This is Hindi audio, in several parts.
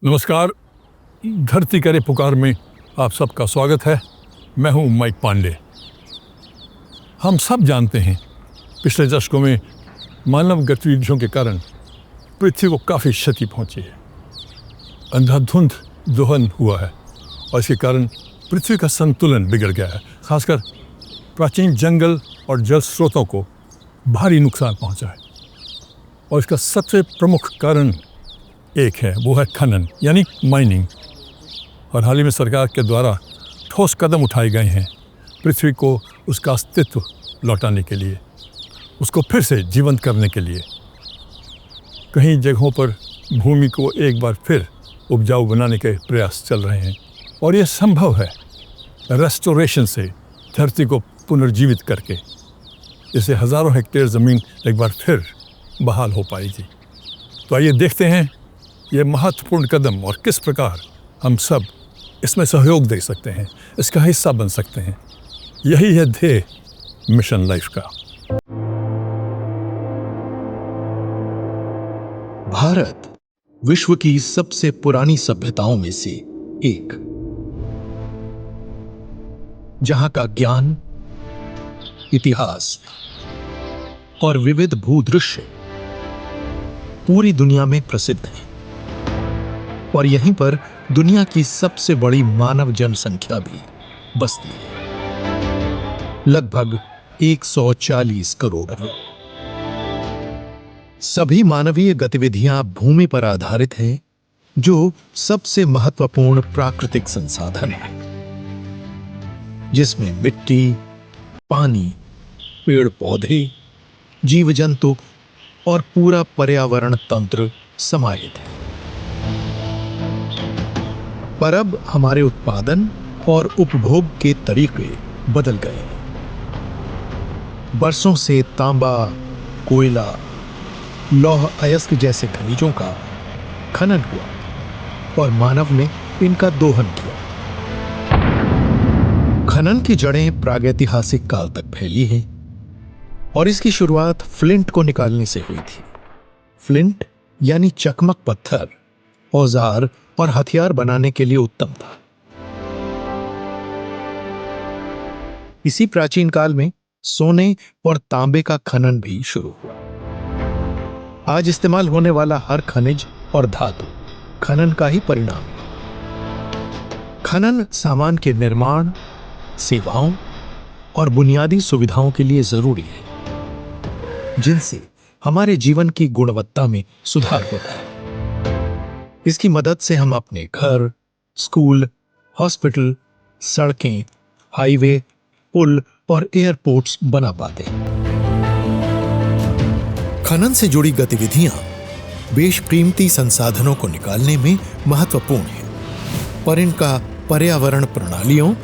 नमस्कार। धरती करे पुकार में आप सबका स्वागत है। मैं हूं माइक पांडे। हम सब जानते हैं पिछले दशकों में मानव गतिविधियों के कारण पृथ्वी को काफ़ी क्षति पहुंची है। अंधाधुंध दोहन हुआ है और इसके कारण पृथ्वी का संतुलन बिगड़ गया है। खासकर प्राचीन जंगल और जल स्रोतों को भारी नुकसान पहुंचा है और इसका सबसे प्रमुख कारण एक है, वो है खनन यानी माइनिंग। और हाल ही में सरकार के द्वारा ठोस कदम उठाए गए हैं पृथ्वी को उसका अस्तित्व लौटाने के लिए, उसको फिर से जीवंत करने के लिए। कई जगहों पर भूमि को एक बार फिर उपजाऊ बनाने के प्रयास चल रहे हैं और ये संभव है रेस्टोरेशन से, धरती को पुनर्जीवित करके। इससे हज़ारों हेक्टेयर ज़मीन एक बार फिर बहाल हो पाएगी। तो आइए देखते हैं ये महत्वपूर्ण कदम और किस प्रकार हम सब इसमें सहयोग दे सकते हैं, इसका हिस्सा बन सकते हैं। यही है ध्येय मिशन लाइफ का। भारत विश्व की सबसे पुरानी सभ्यताओं में से एक, जहां का ज्ञान, इतिहास और विविध भूदृश्य पूरी दुनिया में प्रसिद्ध है। और यहीं पर दुनिया की सबसे बड़ी मानव जनसंख्या भी बसती है, लगभग 140 करोड़। सभी मानवीय गतिविधियां भूमि पर आधारित हैं, जो सबसे महत्वपूर्ण प्राकृतिक संसाधन है, जिसमें मिट्टी, पानी, पेड़ पौधे, जीव जंतु और पूरा पर्यावरण तंत्र समाहित है। पर अब हमारे उत्पादन और उपभोग के तरीके बदल गए हैं। बरसों से तांबा, कोयला, लौह अयस्क जैसे खनिजों का खनन हुआ और मानव ने इनका दोहन किया। खनन की जड़ें प्रागैतिहासिक काल तक फैली हैं और इसकी शुरुआत फ्लिंट को निकालने से हुई थी। फ्लिंट यानी चकमक पत्थर औजार और हथियार बनाने के लिए उत्तम था। इसी प्राचीन काल में सोने और तांबे का खनन भी शुरू हुआ। आज इस्तेमाल होने वाला हर खनिज और धातु खनन का ही परिणाम है। खनन सामान के निर्माण, सेवाओं और बुनियादी सुविधाओं के लिए जरूरी है, जिनसे हमारे जीवन की गुणवत्ता में सुधार होता है। इसकी मदद से हम अपने घर, स्कूल, हॉस्पिटल, सड़कें, हाईवे, पुल और एयरपोर्ट्स बना पाते हैं। खनन से जुड़ी गतिविधियां बेशकीमती संसाधनों को निकालने में महत्वपूर्ण हैं, पर इनका पर्यावरण प्रणालियों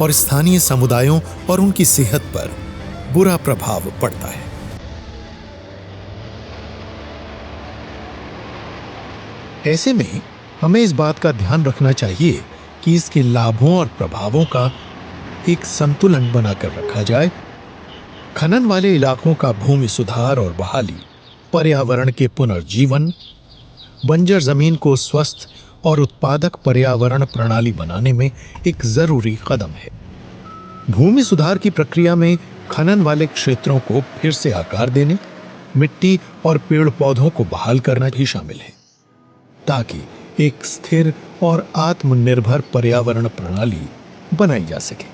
और स्थानीय समुदायों और उनकी सेहत पर बुरा प्रभाव पड़ता है। ऐसे में हमें इस बात का ध्यान रखना चाहिए कि इसके लाभों और प्रभावों का एक संतुलन बनाकर रखा जाए। खनन वाले इलाकों का भूमि सुधार और बहाली पर्यावरण के पुनर्जीवन, बंजर जमीन को स्वस्थ और उत्पादक पर्यावरण प्रणाली बनाने में एक जरूरी कदम है। भूमि सुधार की प्रक्रिया में खनन वाले क्षेत्रों को फिर से आकार देने, मिट्टी और पेड़ पौधों को बहाल करना भी शामिल है, ताकि एक स्थिर और आत्मनिर्भर पर्यावरण प्रणाली बनाई जा सके।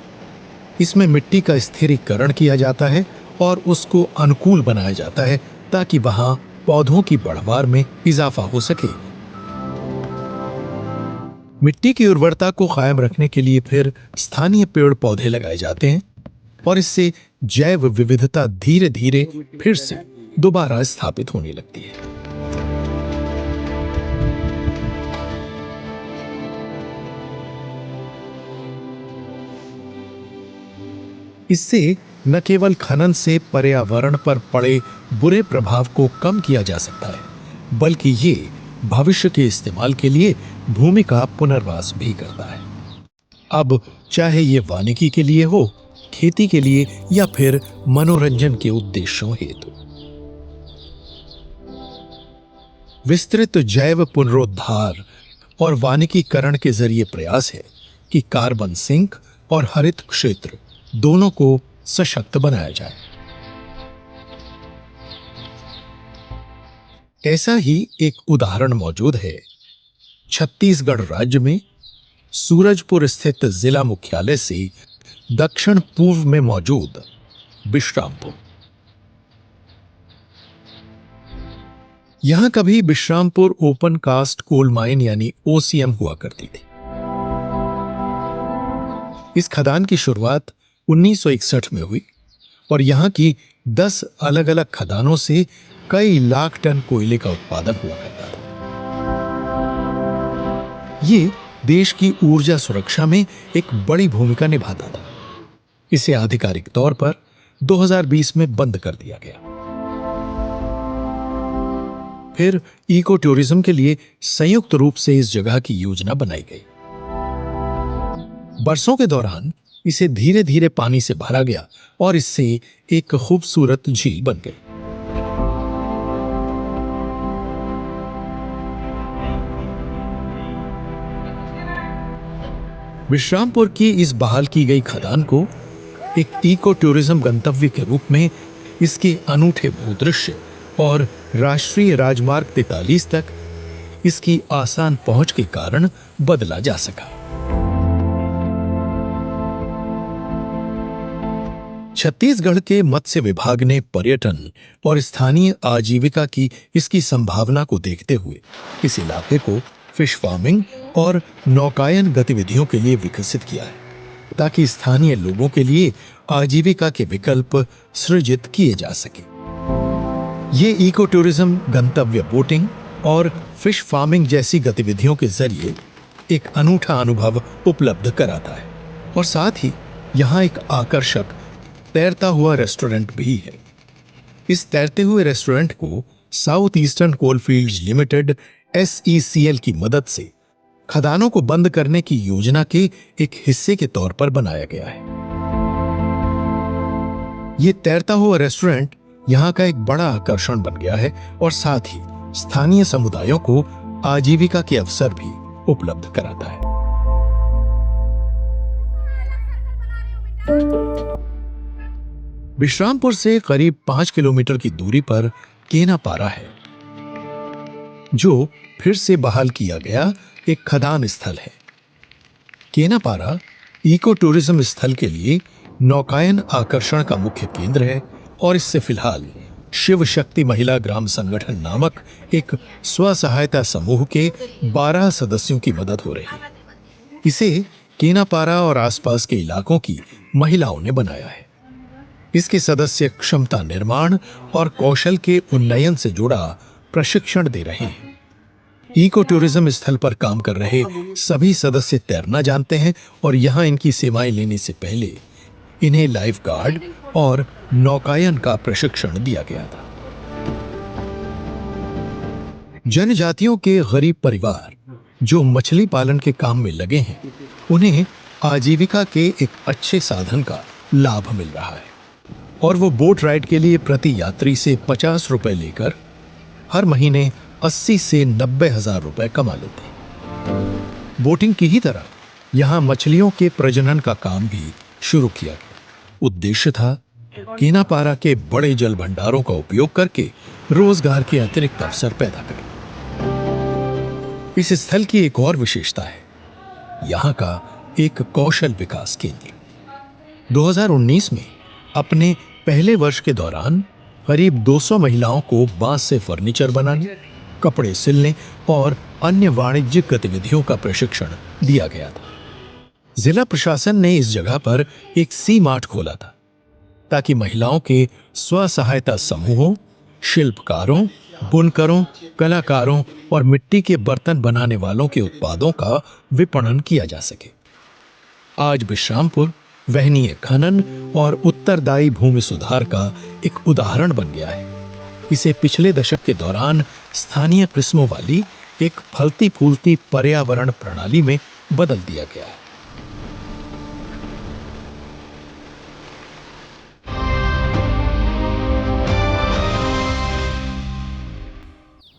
इसमें मिट्टी का स्थिरीकरण किया जाता है और उसको अनुकूल बनाया जाता है, ताकि वहां पौधों की बढ़वार में इजाफा हो सके। मिट्टी की उर्वरता को कायम रखने के लिए फिर स्थानीय पेड़ पौधे लगाए जाते हैं और इससे जैव विविधता धीरे धीरे फिर से दोबारा स्थापित होने लगती है। इससे न केवल खनन से पर्यावरण पर पड़े बुरे प्रभाव को कम किया जा सकता है, बल्कि ये भविष्य के इस्तेमाल के लिए भूमि का पुनर्वास भी करता है। अब चाहे ये वानिकी के लिए हो, खेती के लिए या फिर मनोरंजन के उद्देश्यों हेतु। विस्तृत जैव पुनरुद्धार और वानिकीकरण के जरिए प्रयास है कि कार्बन सिंक और हरित क्षेत्र दोनों को सशक्त बनाया जाए। ऐसा ही एक उदाहरण मौजूद है छत्तीसगढ़ राज्य में सूरजपुर स्थित जिला मुख्यालय से दक्षिण पूर्व में मौजूद विश्रामपुर। यहां कभी Vishrampur open cast coal mine यानी ओसीएम हुआ करती थी। इस खदान की शुरुआत 1961 में हुई और यहां की 10 अलग अलग खदानों से कई लाख टन कोयले का उत्पादन हुआ करता था। ये देश की ऊर्जा सुरक्षा में एक बड़ी भूमिका निभाता था। इसे आधिकारिक तौर पर 2020 में बंद कर दिया गया। फिर इको टूरिज्म के लिए संयुक्त रूप से इस जगह की योजना बनाई गई। बरसों के दौरान इसे धीरे धीरे पानी से भरा गया और इससे एक खूबसूरत झील बन गई। विश्रामपुर की इस बहाल की गई खदान को एक इको टूरिज्म गंतव्य के रूप में इसके अनूठे भूदृश्य और राष्ट्रीय राजमार्ग 43 तक इसकी आसान पहुंच के कारण बदला जा सका। छत्तीसगढ़ के मत्स्य विभाग ने पर्यटन और स्थानीय आजीविका की इसकी संभावना को देखते हुए इस इलाके को फिश फार्मिंग और नौकायन गतिविधियों के लिए विकसित किया है, ताकि स्थानीय लोगों के लिए आजीविका के विकल्प सृजित किए जा सके। ये इको टूरिज्म गंतव्य बोटिंग और फिश फार्मिंग जैसी गतिविधियों के जरिए एक अनूठा अनुभव उपलब्ध कराता है और साथ ही यहाँ एक आकर्षक तैरता हुआ रेस्टोरेंट भी है। इस तैरते हुए रेस्टोरेंट को south eastern coalfields limited SECL की मदद से खदानों को बंद करने की योजना के एक हिस्से के तौर पर बनाया गया है। ये तैरता हुआ रेस्टोरेंट यहाँ का एक बड़ा आकर्षण बन गया है और साथ ही स्थानीय समुदायों को आजीविका के अवसर भी उपलब्ध कराता है। विश्रामपुर से करीब 5 किलोमीटर की दूरी पर केनापारा है, जो फिर से बहाल किया गया एक खदान स्थल है। केनापारा इको टूरिज्म स्थल के लिए नौकायन आकर्षण का मुख्य केंद्र है और इससे फिलहाल शिव शक्ति महिला ग्राम संगठन नामक एक स्व सहायता समूह के 12 सदस्यों की मदद हो रही है। इसे केनापारा और आसपास के इलाकों की महिलाओं ने बनाया है। इसके सदस्य क्षमता निर्माण और कौशल के उन्नयन से जुड़ा प्रशिक्षण दे रहे हैं। इको टूरिज्म स्थल पर काम कर रहे सभी सदस्य तैरना जानते हैं और यहाँ इनकी सेवाएं लेने से पहले इन्हें लाइफ गार्ड और नौकायन का प्रशिक्षण दिया गया था। जनजातियों के गरीब परिवार जो मछली पालन के काम में लगे हैं, उन्हें आजीविका के एक अच्छे साधन का लाभ मिल रहा है और वो बोट राइड के लिए प्रति यात्री से 50 रुपए लेकर हर महीने 80 से 90 हजार रुपए कमा लेते हैं। बोटिंग की ही तरह यहाँ मछलियों के प्रजनन का काम भी शुरू किया गया। उद्देश्य था केनापारा के बड़े जल भंडारों का उपयोग करके रोजगार के अतिरिक्त अवसर पैदा करें। इस स्थल की एक और विशेषता है यहाँ का एक कौशल विकास केंद्र। 2019 में अपने पहले वर्ष के दौरान करीब 200 महिलाओं को बांस से फर्नीचर बनाने, कपड़े सिलने और अन्य वाणिज्यिक गतिविधियों का प्रशिक्षण दिया गया था। जिला प्रशासन ने इस जगह पर एक सी मार्ट खोला था ताकि महिलाओं के स्व सहायता समूहों, शिल्पकारों, बुनकरों, कलाकारों और मिट्टी के बर्तन बनाने वालों के उत्पादों का विपणन किया जा सके। आज विश्रामपुर वहनीय खनन और उत्तरदायी भूमि सुधार का एक उदाहरण बन गया है। इसे पिछले दशक के दौरान स्थानीय किस्मों वाली एक फलती फूलती पर्यावरण प्रणाली में बदल दिया गया है।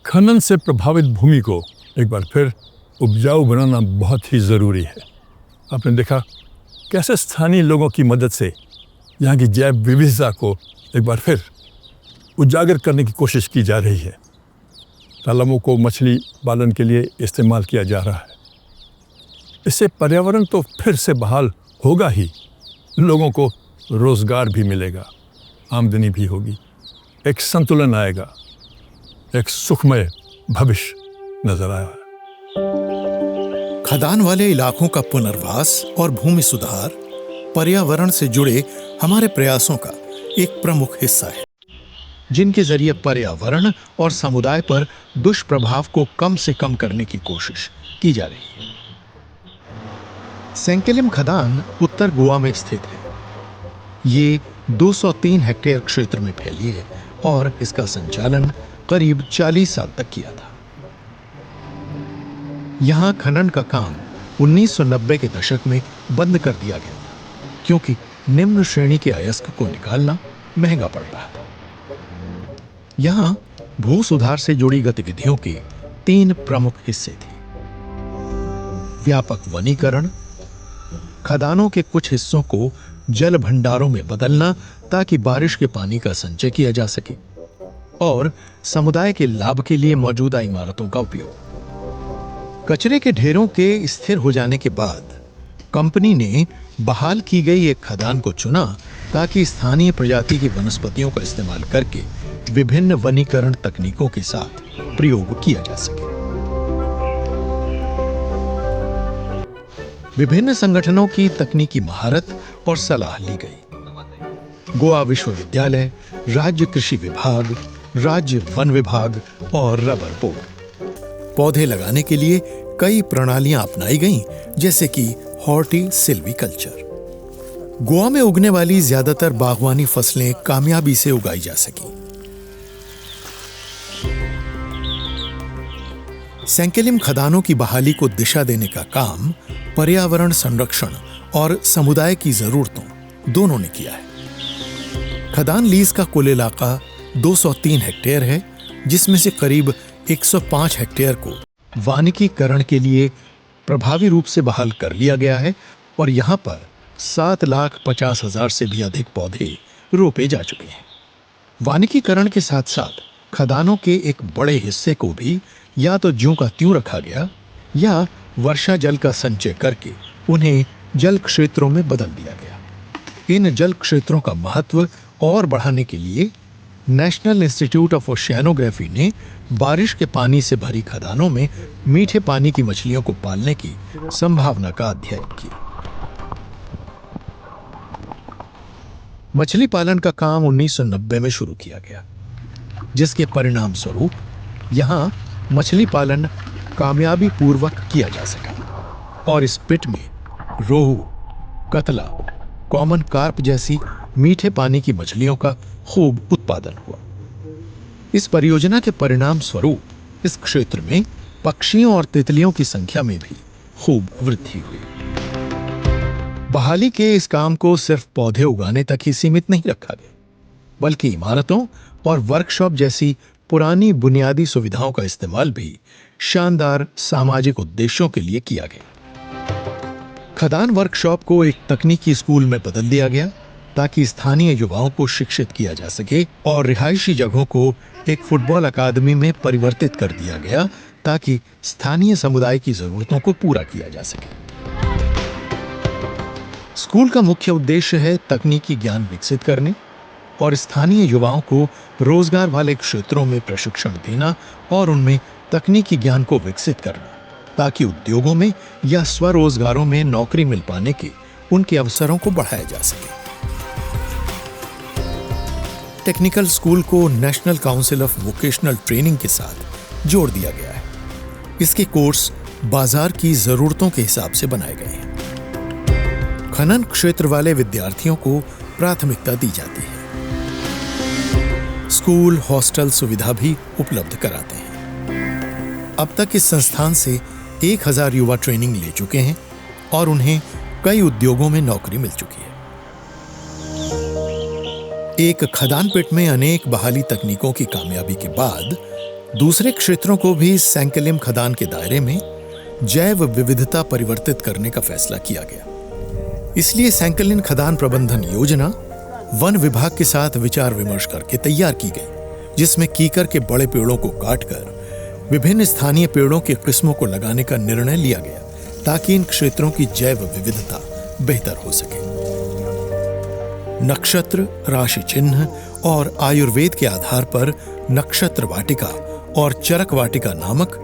खनन से प्रभावित भूमि को एक बार फिर उपजाऊ बनाना बहुत ही ज़रूरी है। आपने देखा कैसे स्थानीय लोगों की मदद से यहाँ की जैव विविधता को एक बार फिर उजागर करने की कोशिश की जा रही है। तालाबों को मछली पालन के लिए इस्तेमाल किया जा रहा है। इससे पर्यावरण तो फिर से बहाल होगा ही, लोगों को रोज़गार भी मिलेगा, आमदनी भी होगी, एक संतुलन आएगा, एक सुखमय भविष्य नजर आया है। खदान वाले इलाकों का पुनर्वास और भूमि सुधार पर्यावरण से जुड़े हमारे प्रयासों का एक प्रमुख हिस्सा है, जिनके जरिए पर्यावरण और समुदाय पर दुष्प्रभाव को कम से कम करने की कोशिश की जा रही है। सेंकेलिम खदान उत्तर गोवा में स्थित है। ये 203 हेक्टेयर क्षेत्र में फैली है और इसका संचालन करीब 40 साल तक किया था। यहां खनन का काम 1990 के दशक में बंद कर दिया गया था, क्योंकि निम्न श्रेणी के अयस्क को निकालना महंगा पड़ रहा था। यहां भू सुधार से जुड़ी गतिविधियों के 3 प्रमुख हिस्से थे। व्यापक वनीकरण, खदानों के कुछ हिस्सों को जल भंडारों में बदलना ताकि बारिश के पानी का संचय किया जा सके, और समुदाय के लाभ के लिए मौजूदा इमारतों का उपयोग। कचरे के ढेरों के स्थिर हो जाने के बाद कंपनी ने बहाल की गई एक खदान को चुना ताकि स्थानीय प्रजाति की वनस्पतियों का इस्तेमाल करके विभिन्न वनीकरण तकनीकों के साथ प्रयोग किया जा सके। विभिन्न संगठनों की तकनीकी महारत और सलाह ली गई। गोवा विश्वविद्यालय, राज्य कृषि विभाग, राज्य वन विभाग और रबर बोर्ड। पौधे लगाने के लिए कई प्रणालियां अपनाई गईं, जैसे कि हॉर्टी सिल्वीकल्चर। गोवा में उगने वाली ज्यादातर बागवानी फसलें कामयाबी से उगाई जा सकी। सेंकेलिम खदानों की बहाली को दिशा देने का काम पर्यावरण संरक्षण और समुदाय की जरूरतों दोनों ने किया है। खदान लीज का कुल इलाका 203 हेक्टेयर है, जिसमें से करीब 105 हेक्टेयर को वानिकीकरण के लिए प्रभावी रूप से बहाल कर लिया गया है और यहाँ पर 7,50,000 से भी अधिक पौधे रोपे जा चुके हैं। वानिकीकरण के साथ साथ खदानों के एक बड़े हिस्से को भी या तो ज्यों का त्यों रखा गया या वर्षा जल का संचय करके उन्हें जल क्षेत्रों में बदल दिया गया। इन जल क्षेत्रों का महत्व और बढ़ाने के लिए नेशनल इंस्टीट्यूट ऑफ ओशियानोग्राफी ने बारिश के पानी से भरी खदानों में मीठे पानी की मछलियों को पालने की संभावना का अध्ययन किया। मछली पालन का काम 1990 में शुरू किया गया, जिसके परिणाम स्वरूप यहां मछली पालन कामयाबी पूर्वक किया जा सका और इस पिट में रोहू, कतला, कॉमन कार्प जैसी मीठे पानी की मछलियों का खूब उत्पादन हुआ। इस परियोजना के परिणाम स्वरूप इस क्षेत्र में पक्षियों और तितलियों की संख्या में भी खूब वृद्धि हुई। बहाली के इस काम को सिर्फ पौधे उगाने तक ही सीमित नहीं रखा गया, बल्कि इमारतों और वर्कशॉप जैसी पुरानी बुनियादी सुविधाओं का इस्तेमाल भी शानदार सामाजिक उद्देश्यों के लिए किया गया। खदान वर्कशॉप को एक तकनीकी स्कूल में बदल दिया गया ताकि स्थानीय युवाओं को शिक्षित किया जा सके, और रिहायशी जगहों को एक फुटबॉल अकादमी में परिवर्तित कर दिया गया ताकि स्थानीय समुदाय की जरूरतों को पूरा किया जा सके। स्कूल का मुख्य उद्देश्य है तकनीकी ज्ञान विकसित करने और स्थानीय युवाओं को रोजगार वाले क्षेत्रों में प्रशिक्षण देना और उनमें तकनीकी ज्ञान को विकसित करना, ताकि उद्योगों में या स्वरोजगारों में नौकरी मिल पाने के उनके अवसरों को बढ़ाया जा सके। टेक्निकल स्कूल को national council of vocational training के साथ जोड़ दिया गया है। इसके कोर्स बाजार की जरूरतों के हिसाब से बनाए गए हैं। खनन क्षेत्र वाले विद्यार्थियों को प्राथमिकता दी जाती है। स्कूल हॉस्टल सुविधा भी उपलब्ध कराते हैं। अब तक इस संस्थान से 1,000 युवा ट्रेनिंग ले चुके हैं और उन्हें कई उद्योगों में नौकरी मिल चुकी है। एक खदान पिट में अनेक बहाली तकनीकों की कामयाबी के बाद दूसरे क्षेत्रों को भी सेंकेलिम खदान के दायरे में जैव विविधता परिवर्तित करने का फैसला किया गया। इसलिए सैंकलिन खदान प्रबंधन योजना वन विभाग के साथ विचार विमर्श करके तैयार की गई, जिसमें कीकर के बड़े पेड़ों को काटकर विभिन्न स्थानीय पेड़ों की किस्मों को लगाने का निर्णय लिया गया, ताकि इन क्षेत्रों की जैव विविधता बेहतर हो सके। नक्षत्र, राशि चिन्ह और आयुर्वेद के आधार पर नक्षत्र वाटिका और चरक वाटिका नामक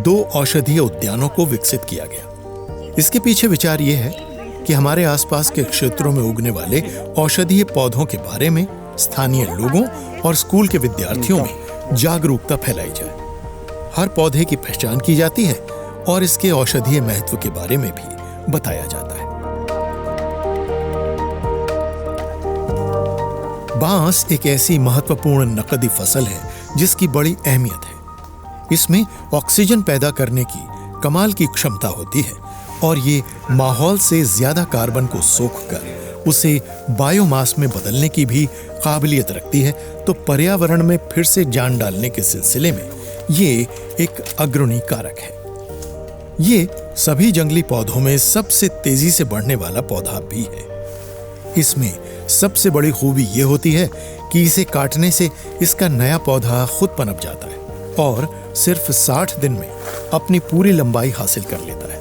2 औषधीय उद्यानों को विकसित किया गया। इसके पीछे विचार यह है कि हमारे आसपास के क्षेत्रों में उगने वाले औषधीय पौधों के बारे में स्थानीय लोगों और स्कूल के विद्यार्थियों में जागरूकता फैलाई जाए। हर पौधे की पहचान की जाती है और इसके औषधीय महत्व के बारे में भी बताया जाता है। बांस एक ऐसी महत्वपूर्ण नकदी फसल है जिसकी बड़ी अहमियत है। इसमें ऑक्सीजन पैदा करने की कमाल की क्षमता होती है और ये माहौल से ज्यादा कार्बन को सोखकर उसे बायोमास में बदलने की भी काबिलियत रखती है। तो पर्यावरण में फिर से जान डालने के सिलसिले में ये एक अग्रणी कारक है। ये सभी जंगली पौधों में सबसे तेजी से बढ़ने वाला पौधा भी है। इसमें सबसे बड़ी खूबी ये होती है कि इसे काटने से इसका नया पौधा खुद पनप जाता है और सिर्फ 60 दिन में अपनी पूरी लंबाई हासिल कर लेता है,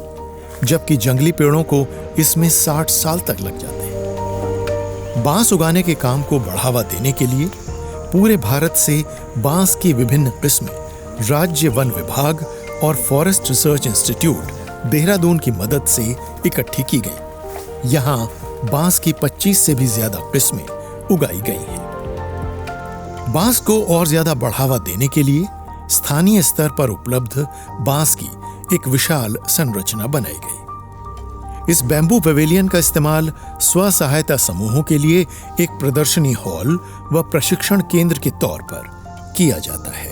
जबकि जंगली पेड़ों को इसमें 60 साल तक लग जाते हैं। बांस उगाने के काम को बढ़ावा देने के लिए पूरे भारत से बांस की विभिन्न किस्में राज्य वन विभाग और फॉरेस्ट रिसर्च इंस्टीट्यूट देहरादून की मदद से इकट्ठी की गई। यहाँ बांस की 25 से भी ज्यादा किस्में उगाई गई हैं। बांस को और ज्यादा बढ़ावा देने के लिए स्थानीय स्तर पर उपलब्ध बांस की एक विशाल संरचना बनाई गई। इस बैम्बू पवेलियन का इस्तेमाल स्व सहायता समूहों के लिए एक प्रदर्शनी हॉल व प्रशिक्षण केंद्र के तौर पर किया जाता है।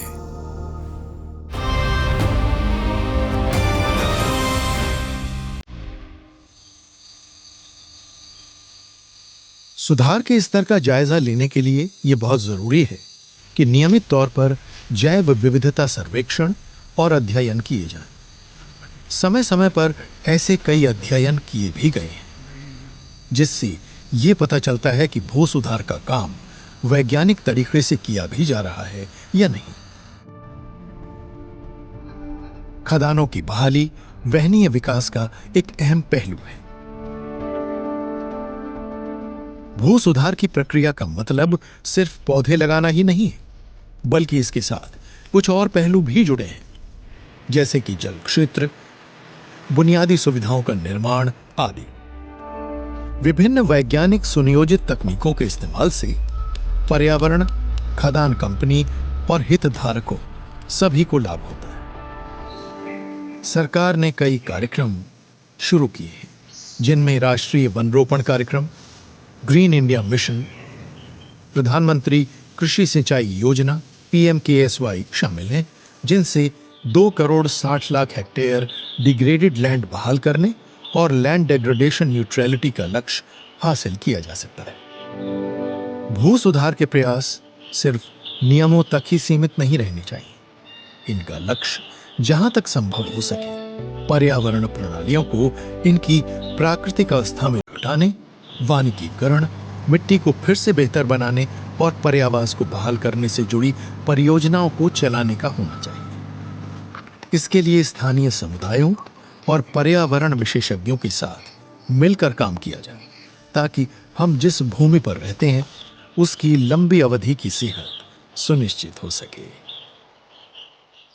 सुधार के स्तर का जायजा लेने के लिए यह बहुत जरूरी है कि नियमित तौर पर जैव विविधता सर्वेक्षण और अध्ययन किए जाएं। समय समय पर ऐसे कई अध्ययन किए भी गए हैं, जिससे ये पता चलता है कि भू सुधार का काम वैज्ञानिक तरीके से किया भी जा रहा है या नहीं। खदानों की बहाली वहनीय विकास का एक अहम पहलू है। भू सुधार की प्रक्रिया का मतलब सिर्फ पौधे लगाना ही नहीं है, बल्कि इसके साथ कुछ और पहलू भी जुड़े हैं, जैसे कि जल क्षेत्र, बुनियादी सुविधाओं का निर्माण आदि। विभिन्न वैज्ञानिक सुनियोजित तकनीकों के इस्तेमाल से पर्यावरण, खदान कंपनी और हितधारकों सभी को लाभ होता है। सरकार ने कई कार्यक्रम शुरू किए हैं, जिनमें राष्ट्रीय वन रोपण कार्यक्रम, ग्रीन इंडिया मिशन, प्रधानमंत्री कृषि सिंचाई योजना PMKSY शामिल हैं, जिनसे 2,60,00,000 हेक्टेयर डिग्रेडेड लैंड बहाल करने और लैंड डेग्रेडेशन न्यूट्रलिटी का लक्ष्य हासिल किया जा सकता है। भू सुधार के प्रयास सिर्फ नियमों तक ही सीमित नहीं रहने चाहिए। इनका लक्ष्य जहां तक संभव हो सके पर्यावरण प्रणालियों को इनकी प्राकृतिक अवस्था में लौटाने, वानिकीकरण, मिट्टी को फिर से बेहतर बनाने और पर्यावास को बहाल करने से जुड़ी परियोजनाओं को चलाने का होना चाहिए। इसके लिए स्थानीय समुदायों और पर्यावरण विशेषज्ञों के साथ मिलकर काम किया जाए, ताकि हम जिस भूमि पर रहते हैं उसकी लंबी अवधि की सेहत सुनिश्चित हो सके।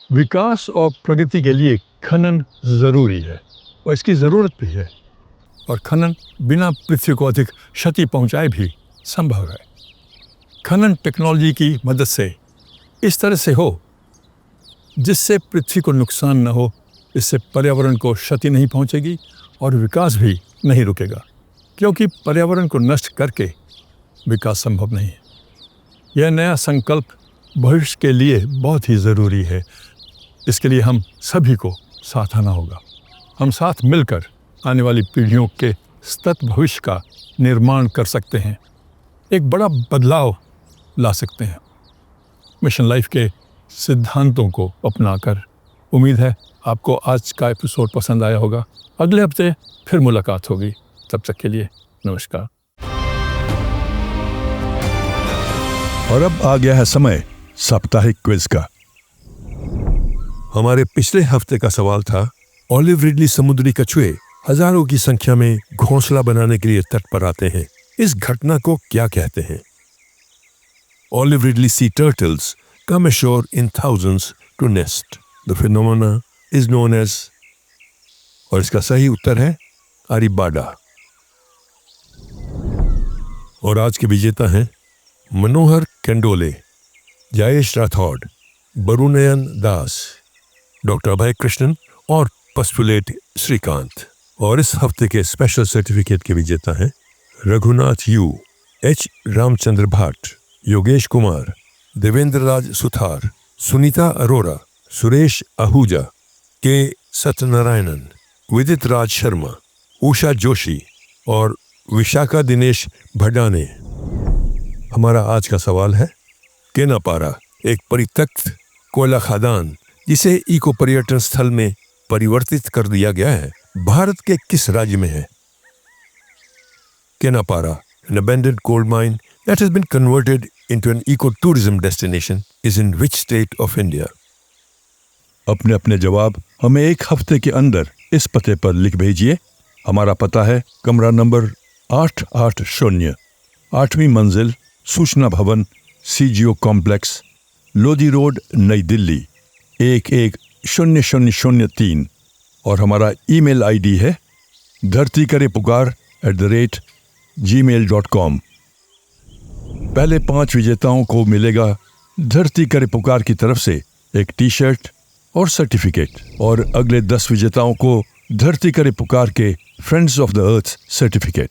विकास और प्रगति के लिए खनन जरूरी है और इसकी जरूरत भी है, और खनन बिना पृथ्वी को अधिक क्षति पहुंचाए भी संभव है। खनन टेक्नोलॉजी की मदद से इस तरह से हो जिससे पृथ्वी को नुकसान न हो, इससे पर्यावरण को क्षति नहीं पहुंचेगी और विकास भी नहीं रुकेगा, क्योंकि पर्यावरण को नष्ट करके विकास संभव नहीं है। यह नया संकल्प भविष्य के लिए बहुत ही ज़रूरी है। इसके लिए हम सभी को साथ आना होगा। हम साथ मिलकर आने वाली पीढ़ियों के सतत भविष्य का निर्माण कर सकते हैं, एक बड़ा बदलाव ला सकते हैं। मिशन लाइफ के सिद्धांतों को अपनाकर उम्मीद है आपको आज का एपिसोड पसंद आया होगा। अगले हफ्ते फिर मुलाकात होगी। तब तक के लिए नमस्कार। और अब आ गया है समय साप्ताहिक क्विज का। हमारे पिछले हफ्ते का सवाल था, ऑलिव रिडली समुद्री कछुए हजारों की संख्या में घोंसला बनाने के लिए तट पर आते हैं। इस घटना को क्या कहते हैं? Olive ridley sea turtles come ashore in thousands to nest. The phenomena is known as, और इसका सही उत्तर है अरिबाडा। और आज के विजेता हैं मनोहर केंडोले, जयेश राठौड़, बरुनयन दास, डॉक्टर अभय कृष्णन और पस्पुलेट श्रीकांत। और इस हफ्ते के स्पेशल सर्टिफिकेट के विजेता हैं रघुनाथ यू, एच रामचंद्र भाट, योगेश कुमार, देवेंद्र राज सुथार, सुनीता अरोरा, सुरेश आहूजा, के सत्यनारायणन, विदित राज शर्मा, उषा जोशी और विशाखा दिनेश भडाने। हमारा आज का सवाल है, केनापारा एक परित्यक्त कोयला खदान जिसे इको पर्यटन स्थल में परिवर्तित कर दिया गया है, भारत के किस राज्य में है? Kenapara, an abandoned coal mine that has been converted into an ecotourism destination, is in which state of India? अपने अपने जवाब हमें एक हफ्ते के अंदर इस पते पर लिख भेजिए। हमारा पता है कमरा नंबर 880, 8वीं मंजिल, सूचना भवन, CGO कॉम्प्लेक्स, लोधी रोड, नई दिल्ली 110003। और हमारा ईमेल आईडी है dhartikare.pukaar@gmail.com। पहले 5 विजेताओं को मिलेगा धरती करे पुकार की तरफ से एक टी-शर्ट और सर्टिफिकेट, और अगले 10 विजेताओं को धरती करे पुकार के friends of the earth certificate.